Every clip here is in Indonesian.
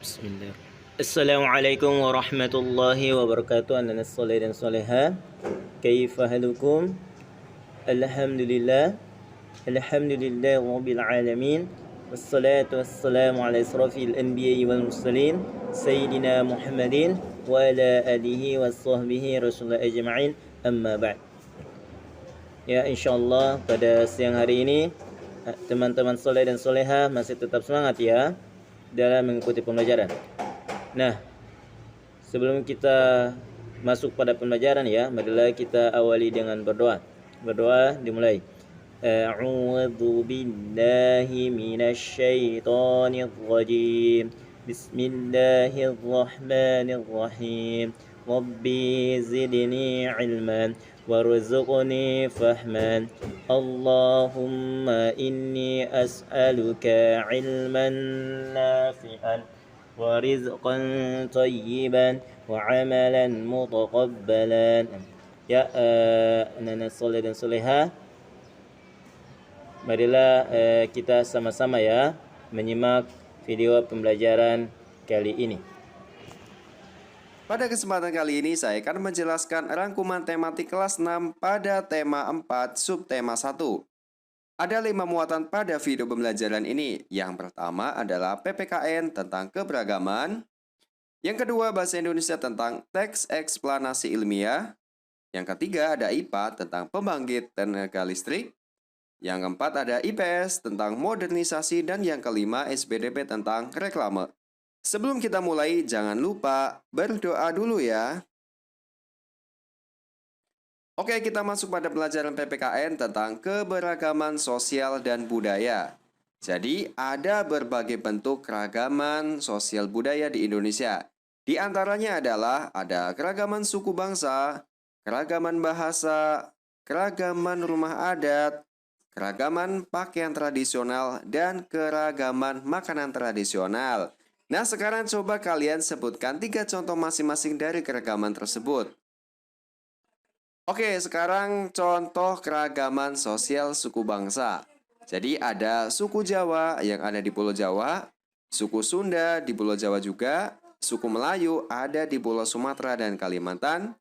Bismillah. Assalamualaikum warahmatullahi wabarakatuh. Anda soleh dan soleha. Kaifa halukum? Alhamdulillah. Alhamdulillah rabbil alamin. Wassalatu wassalamu ala asrafil anbiya'i wal mursalin Sayyidina Muhammadin wa ala alihi wa sahbihi rasulullah ajma'in. Amma ba'd. Ya, insyaallah pada siang hari ini teman-teman soleh dan soleha masih tetap semangat ya dalam mengikuti pembelajaran. Nah, sebelum kita masuk pada pembelajaran ya, marilah kita awali dengan berdoa. Berdoa dimulai. A'udzu billahi minasyaitonir rajim. Bismillahirrahmanirrahim. Rabbi zidni ilman warzuqni fahman. Allahumma inni as'aluka ilman nafi'an ورزقا طيبا وعملا متقبلا. Ya, anak-anak soleh dan soleha, marilah kita sama-sama ya menyimak video pembelajaran kali ini. Pada kesempatan kali ini saya akan menjelaskan rangkuman tematik kelas 6 pada tema 4 subtema 1. Ada 5 muatan pada video pembelajaran ini. Yang pertama adalah PPKN tentang keberagaman. Yang kedua bahasa Indonesia tentang teks eksplanasi ilmiah. Yang ketiga ada IPA tentang pembangkit tenaga listrik. Yang keempat ada IPS tentang modernisasi. Dan yang kelima SBDP tentang reklame. Sebelum kita mulai, jangan lupa berdoa dulu ya. Oke, kita masuk pada pelajaran PPKN tentang keberagaman sosial dan budaya. Jadi, ada berbagai bentuk keragaman sosial budaya di Indonesia. Di antaranya adalah ada keragaman suku bangsa, keragaman bahasa, keragaman rumah adat, keragaman pakaian tradisional, dan keragaman makanan tradisional. Nah, sekarang coba kalian sebutkan 3 contoh masing-masing dari keragaman tersebut. Oke, sekarang contoh keragaman sosial suku bangsa. Jadi ada suku Jawa yang ada di Pulau Jawa, suku Sunda di Pulau Jawa juga, suku Melayu ada di Pulau Sumatera dan Kalimantan,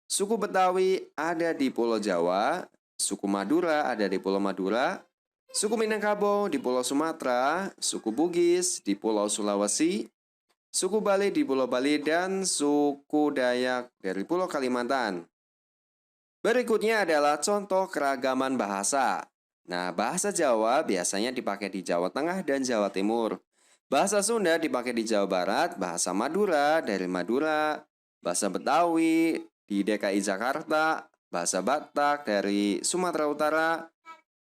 suku Betawi ada di Pulau Jawa, suku Madura ada di Pulau Madura, suku Minangkabau di Pulau Sumatera, suku Bugis di Pulau Sulawesi, suku Bali di Pulau Bali, dan suku Dayak dari Pulau Kalimantan. Berikutnya adalah contoh keragaman bahasa. Nah, bahasa Jawa biasanya dipakai di Jawa Tengah dan Jawa Timur. Bahasa Sunda dipakai di Jawa Barat, bahasa Madura dari Madura, bahasa Betawi di DKI Jakarta, bahasa Batak dari Sumatera Utara,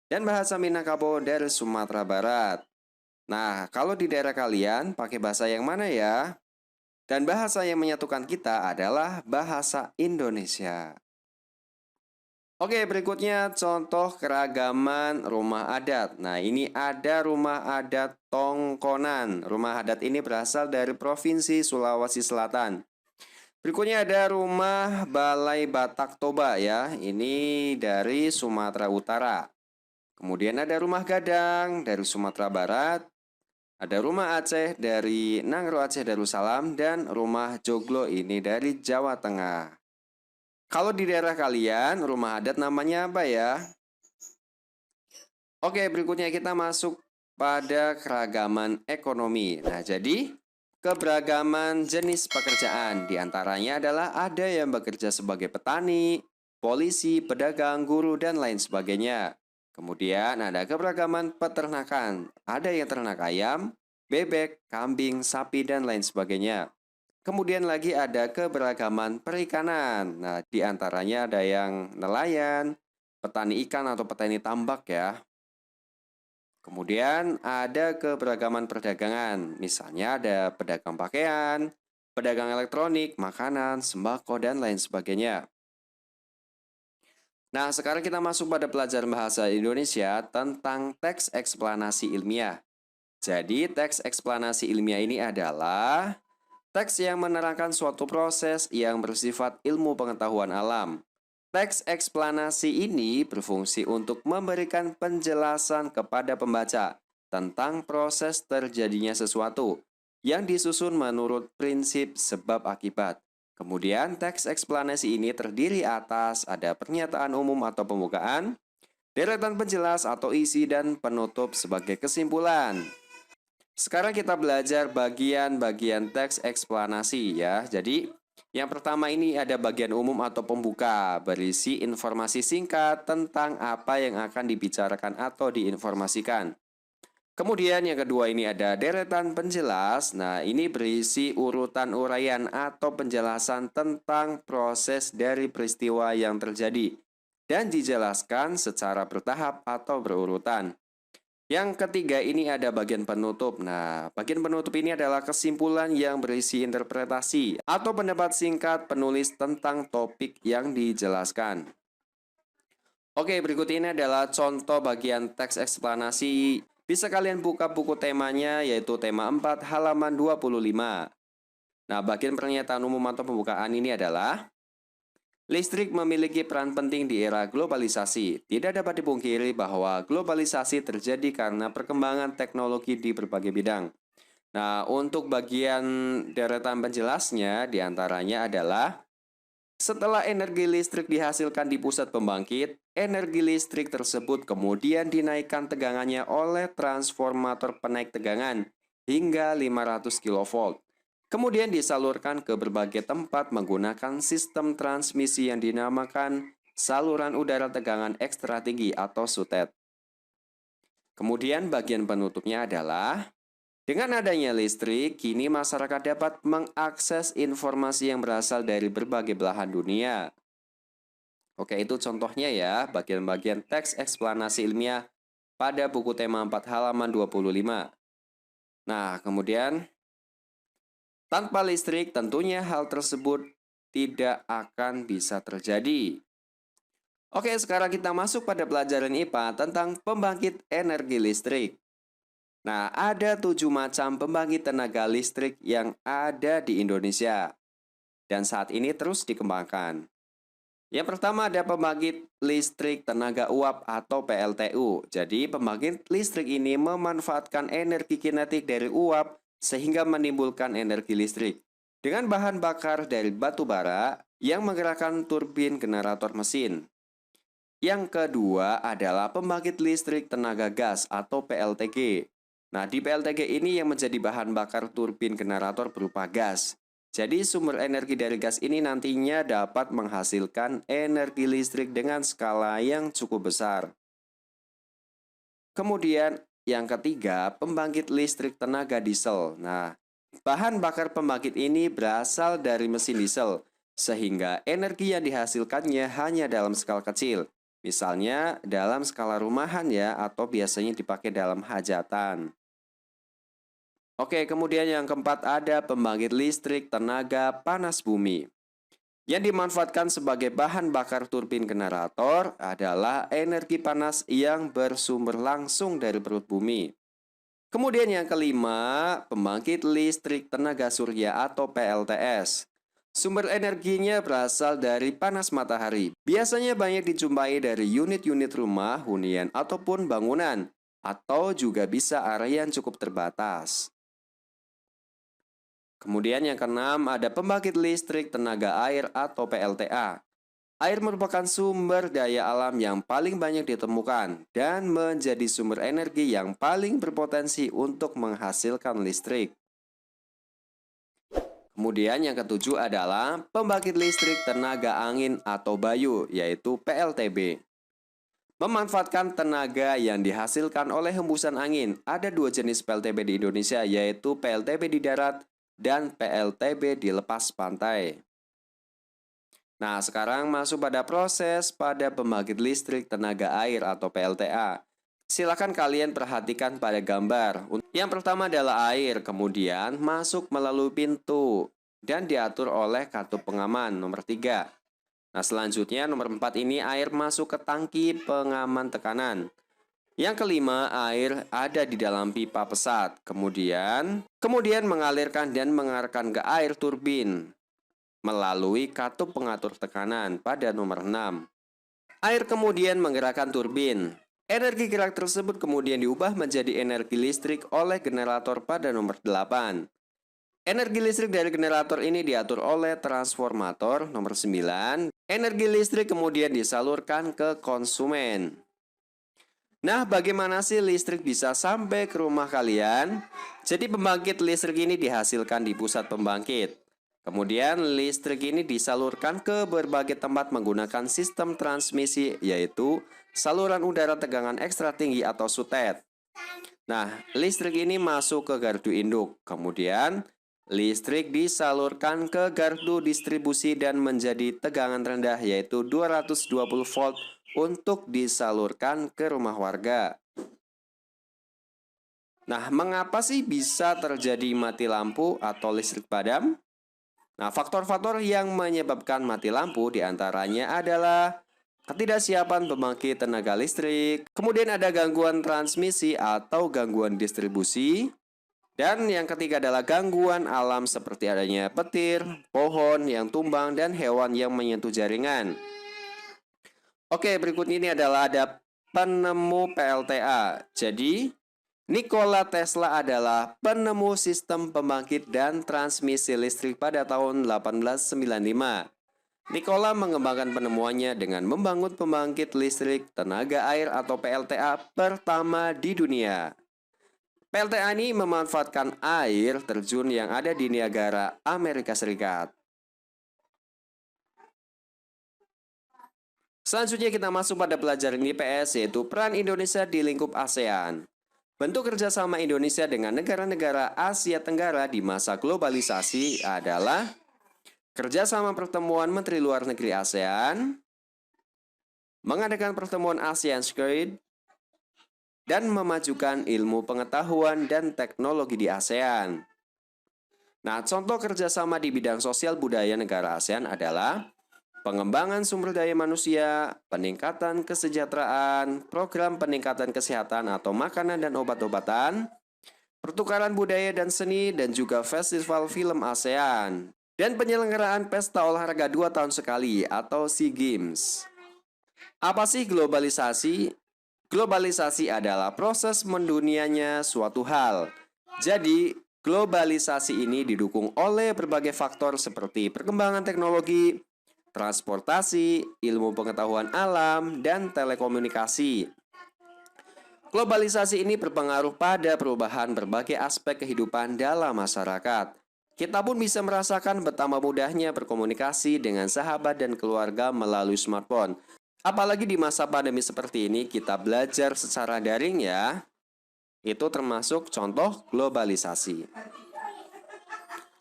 dan bahasa Minangkabau dari Sumatera Barat. Nah, kalau di daerah kalian pakai bahasa yang mana ya? Dan bahasa yang menyatukan kita adalah bahasa Indonesia. Oke, berikutnya contoh keragaman rumah adat. Nah, ini ada rumah adat Tongkonan. Rumah adat ini berasal dari Provinsi Sulawesi Selatan. Berikutnya ada rumah Balai Batak Toba ya. Ini dari Sumatera Utara. Kemudian ada rumah Gadang dari Sumatera Barat. Ada rumah Aceh dari Nangro Aceh Darussalam, dan rumah Joglo ini dari Jawa Tengah. Kalau di daerah kalian, rumah adat namanya apa ya? Oke, berikutnya kita masuk pada keragaman ekonomi. Nah, jadi keberagaman jenis pekerjaan. Di antaranya adalah ada yang bekerja sebagai petani, polisi, pedagang, guru, dan lain sebagainya. Kemudian ada keberagaman peternakan. Ada yang ternak ayam, bebek, kambing, sapi, dan lain sebagainya. Kemudian lagi ada keberagaman perikanan. Nah, di antaranya ada yang nelayan, petani ikan atau petani tambak ya. Kemudian ada keberagaman perdagangan. Misalnya ada pedagang pakaian, pedagang elektronik, makanan, sembako, dan lain sebagainya. Nah, sekarang kita masuk pada pelajaran bahasa Indonesia tentang teks eksplanasi ilmiah. Jadi, teks eksplanasi ilmiah ini adalah teks yang menerangkan suatu proses yang bersifat ilmu pengetahuan alam. Teks eksplanasi ini berfungsi untuk memberikan penjelasan kepada pembaca tentang proses terjadinya sesuatu. yang disusun menurut prinsip sebab akibat. Kemudian teks eksplanasi ini terdiri atas ada pernyataan umum atau pembukaan, deretan penjelas atau isi, dan penutup sebagai kesimpulan. Sekarang kita belajar bagian-bagian teks eksplanasi ya. Jadi, yang pertama ini ada bagian umum atau pembuka, berisi informasi singkat tentang apa yang akan dibicarakan atau diinformasikan. Kemudian yang kedua ini ada deretan penjelas. Nah, ini berisi urutan uraian atau penjelasan tentang proses dari peristiwa yang terjadi dan dijelaskan secara bertahap atau berurutan. Yang ketiga ini ada bagian penutup. Nah, bagian penutup ini adalah kesimpulan yang berisi interpretasi atau pendapat singkat penulis tentang topik yang dijelaskan. Oke, berikut ini adalah contoh bagian teks eksplanasi. Bisa kalian buka buku temanya, yaitu tema 4 halaman 25. Nah, bagian pernyataan umum atau pembukaan ini adalah listrik memiliki peran penting di era globalisasi. Tidak dapat dipungkiri bahwa globalisasi terjadi karena perkembangan teknologi di berbagai bidang. Nah, untuk bagian deretan penjelasnya diantaranya adalah setelah energi listrik dihasilkan di pusat pembangkit, energi listrik tersebut kemudian dinaikkan tegangannya oleh transformator penaik tegangan hingga 500 kV. Kemudian disalurkan ke berbagai tempat menggunakan sistem transmisi yang dinamakan saluran udara tegangan ekstra tinggi atau SUTET. Kemudian bagian penutupnya adalah dengan adanya listrik, kini masyarakat dapat mengakses informasi yang berasal dari berbagai belahan dunia. Oke, itu contohnya ya, bagian-bagian teks eksplanasi ilmiah pada buku tema 4 halaman 25. Nah, kemudian tanpa listrik tentunya hal tersebut tidak akan bisa terjadi. Oke, sekarang kita masuk pada pelajaran IPA tentang pembangkit energi listrik. Nah, ada 7 macam pembangkit tenaga listrik yang ada di Indonesia dan saat ini terus dikembangkan. Yang pertama ada pembangkit listrik tenaga uap atau PLTU. Jadi, pembangkit listrik ini memanfaatkan energi kinetik dari uap sehingga menimbulkan energi listrik dengan bahan bakar dari batu bara yang menggerakkan turbin generator mesin. Yang kedua adalah pembangkit listrik tenaga gas atau PLTG. Nah, di PLTG ini yang menjadi bahan bakar turbin generator berupa gas. Jadi sumber energi dari gas ini nantinya dapat menghasilkan energi listrik dengan skala yang cukup besar. Kemudian yang ketiga, pembangkit listrik tenaga diesel. Nah, bahan bakar pembangkit ini berasal dari mesin diesel, sehingga energi yang dihasilkannya hanya dalam skala kecil. Misalnya dalam skala rumahan ya, atau biasanya dipakai dalam hajatan. Oke, kemudian yang keempat ada pembangkit listrik tenaga panas bumi. Yang dimanfaatkan sebagai bahan bakar turbin generator adalah energi panas yang bersumber langsung dari perut bumi. Kemudian yang kelima, pembangkit listrik tenaga surya atau PLTS. Sumber energinya berasal dari panas matahari. Biasanya banyak dijumpai dari unit-unit rumah, hunian, ataupun bangunan, atau juga bisa area yang cukup terbatas. Kemudian yang keenam ada pembangkit listrik tenaga air atau PLTA. Air merupakan sumber daya alam yang paling banyak ditemukan dan menjadi sumber energi yang paling berpotensi untuk menghasilkan listrik. Kemudian yang ketujuh adalah pembangkit listrik tenaga angin atau bayu, yaitu PLTB. Memanfaatkan tenaga yang dihasilkan oleh hembusan angin. Ada 2 jenis PLTB di Indonesia, yaitu PLTB di darat dan PLTB di lepas pantai. Nah, sekarang masuk pada proses pada pembangkit listrik tenaga air atau PLTA. Silakan kalian perhatikan pada gambar. Yang pertama adalah air, kemudian masuk melalui pintu dan diatur oleh katup pengaman nomor 3. Nah, selanjutnya nomor 4 ini air masuk ke tangki pengaman tekanan. Yang kelima, air ada di dalam pipa pesat, kemudian mengalirkan dan mengarahkan ke air turbin melalui katup pengatur tekanan pada nomor 6. Air kemudian menggerakkan turbin. Energi gerak tersebut kemudian diubah menjadi energi listrik oleh generator pada nomor 8. Energi listrik dari generator ini diatur oleh transformator nomor 9. Energi listrik kemudian disalurkan ke konsumen. Nah, bagaimana sih listrik bisa sampai ke rumah kalian? Jadi pembangkit listrik ini dihasilkan di pusat pembangkit. Kemudian listrik ini disalurkan ke berbagai tempat menggunakan sistem transmisi, yaitu saluran udara tegangan ekstra tinggi atau SUTET. Nah, listrik ini masuk ke gardu induk. Kemudian listrik disalurkan ke gardu distribusi dan menjadi tegangan rendah, yaitu 220 volt untuk disalurkan ke rumah warga. Nah, mengapa sih bisa terjadi mati lampu atau listrik padam? Nah, faktor-faktor yang menyebabkan mati lampu diantaranya adalah ketidaksiapan pembangkit tenaga listrik, kemudian ada gangguan transmisi atau gangguan distribusi, dan yang ketiga adalah gangguan alam seperti adanya petir, pohon yang tumbang, dan hewan yang menyentuh jaringan. Oke, berikut ini adalah ada penemu PLTA. Jadi, Nikola Tesla adalah penemu sistem pembangkit dan transmisi listrik pada tahun 1895. Nikola mengembangkan penemuannya dengan membangun pembangkit listrik tenaga air atau PLTA pertama di dunia. PLTA ini memanfaatkan air terjun yang ada di Niagara, Amerika Serikat. Selanjutnya kita masuk pada pelajaran IPS, yaitu peran Indonesia di lingkup ASEAN. Bentuk kerjasama Indonesia dengan negara-negara Asia Tenggara di masa globalisasi adalah kerjasama pertemuan Menteri Luar Negeri ASEAN, mengadakan pertemuan ASEAN Squared, dan memajukan ilmu pengetahuan dan teknologi di ASEAN. Nah, contoh kerjasama di bidang sosial budaya negara ASEAN adalah pengembangan sumber daya manusia, peningkatan kesejahteraan, program peningkatan kesehatan atau makanan dan obat-obatan, pertukaran budaya dan seni, dan juga festival film ASEAN, dan penyelenggaraan pesta olahraga 2 tahun sekali atau SEA Games. Apa sih globalisasi? Globalisasi adalah proses mendunianya suatu hal. Jadi, globalisasi ini didukung oleh berbagai faktor seperti perkembangan teknologi, transportasi, ilmu pengetahuan alam, dan telekomunikasi. Globalisasi ini berpengaruh pada perubahan berbagai aspek kehidupan dalam masyarakat. Kita pun bisa merasakan betapa mudahnya berkomunikasi dengan sahabat dan keluarga melalui smartphone. Apalagi di masa pandemi seperti ini, kita belajar secara daring ya. Itu termasuk contoh globalisasi.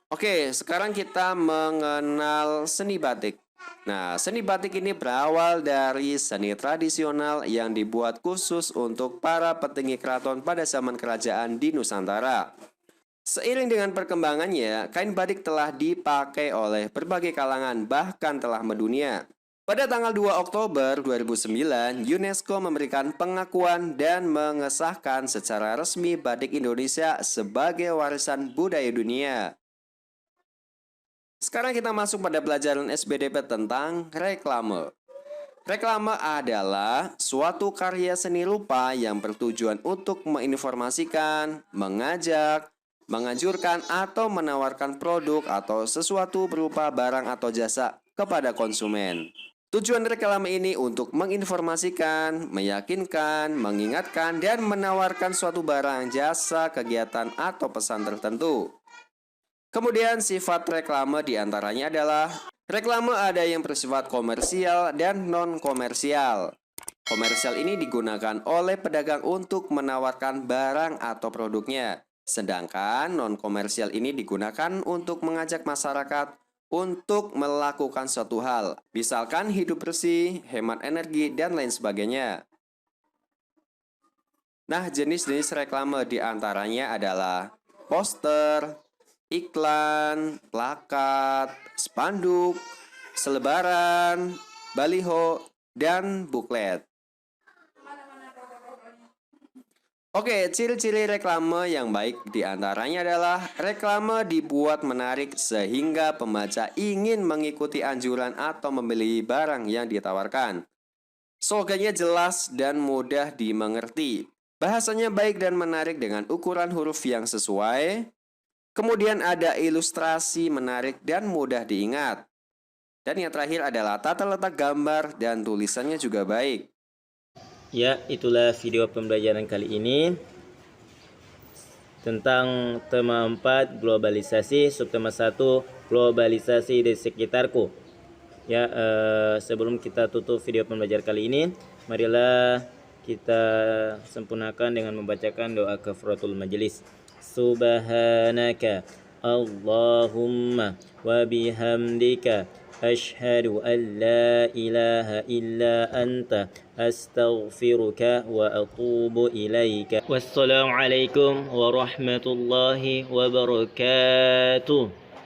Oke, sekarang kita mengenal seni batik. Nah, seni batik ini berawal dari seni tradisional yang dibuat khusus untuk para petinggi keraton pada zaman kerajaan di Nusantara. Seiring dengan perkembangannya, kain batik telah dipakai oleh berbagai kalangan, bahkan telah mendunia. Pada tanggal 2 Oktober 2009, UNESCO memberikan pengakuan dan mengesahkan secara resmi batik Indonesia sebagai warisan budaya dunia. Sekarang kita masuk pada pelajaran SBDP tentang reklame. Reklame adalah suatu karya seni rupa yang bertujuan untuk menginformasikan, mengajak, menganjurkan, atau menawarkan produk atau sesuatu berupa barang atau jasa kepada konsumen. Tujuan reklame ini untuk menginformasikan, meyakinkan, mengingatkan, dan menawarkan suatu barang, jasa, kegiatan, atau pesan tertentu. Kemudian sifat reklame diantaranya adalah reklame ada yang bersifat komersial dan non-komersial. Komersial ini digunakan oleh pedagang untuk menawarkan barang atau produknya. Sedangkan non-komersial ini digunakan untuk mengajak masyarakat untuk melakukan suatu hal, misalkan hidup bersih, hemat energi, dan lain sebagainya. Nah, jenis-jenis reklame diantaranya adalah poster, iklan, plakat, spanduk, selebaran, baliho, dan buklet. Oke, ciri-ciri reklame yang baik diantaranya adalah reklame dibuat menarik sehingga pembaca ingin mengikuti anjuran atau membeli barang yang ditawarkan. Slogannya jelas dan mudah dimengerti. Bahasanya baik dan menarik dengan ukuran huruf yang sesuai. Kemudian ada ilustrasi menarik dan mudah diingat. Dan yang terakhir adalah tata letak gambar dan tulisannya juga baik. Ya, itulah video pembelajaran kali ini tentang tema 4 globalisasi, subtema 1 globalisasi di sekitarku. Ya, sebelum kita tutup video pembelajaran kali ini, marilah kita sempurnakan dengan membacakan doa kafaratul majelis. Subhanaka Allahumma wa bihamdika asyhadu an la ilaha illa anta astaghfiruka wa atubu ilaika. Wassalamualaikum warahmatullahi wabarakatuh.